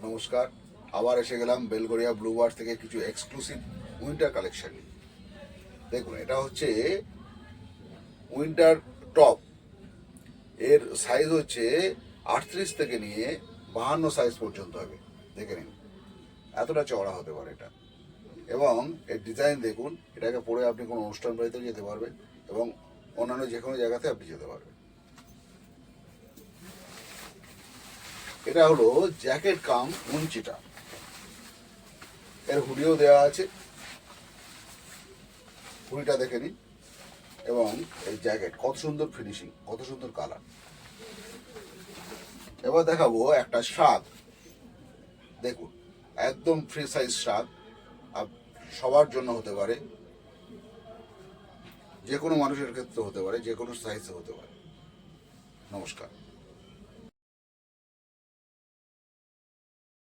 নমস্কার, আবার এসে গেলাম বেলগড়িয়া ব্লুবার্ড থেকে কিছু এক্সক্লুসিভ উইন্টার কালেকশন। দেখুন, এটা হচ্ছে উইন্টার টপ। এর সাইজ হচ্ছে 38 থেকে নিয়ে 52 সাইজ পর্যন্ত হবে। দেখে নিন, এতটা চওড়া হতে পারে এটা। এবং এর ডিজাইন দেখুন, এটাকে পরে আপনি কোনো অনুষ্ঠান বাড়িতেও যেতে পারবেন এবং অন্যান্য যে কোনো জায়গাতে আপনি যেতে পারবেন। এটা হলো জ্যাকেট কাম উঞ্চিটা। এর হুডিও দেওয়া আছে, হুডিটা দেখে নিন। এবং এই জ্যাকেট কত সুন্দর ফিনিশিং, কত সুন্দর কালার। এবার দেখাবো একটা শার্ট। দেখুন, একদম ফ্রি সাইজ শার্ট, সবার জন্য হতে পারে, যে কোনো মানুষের ক্ষেত্রে হতে পারে, যে কোনো সাইজে হতে পারে। নমস্কার।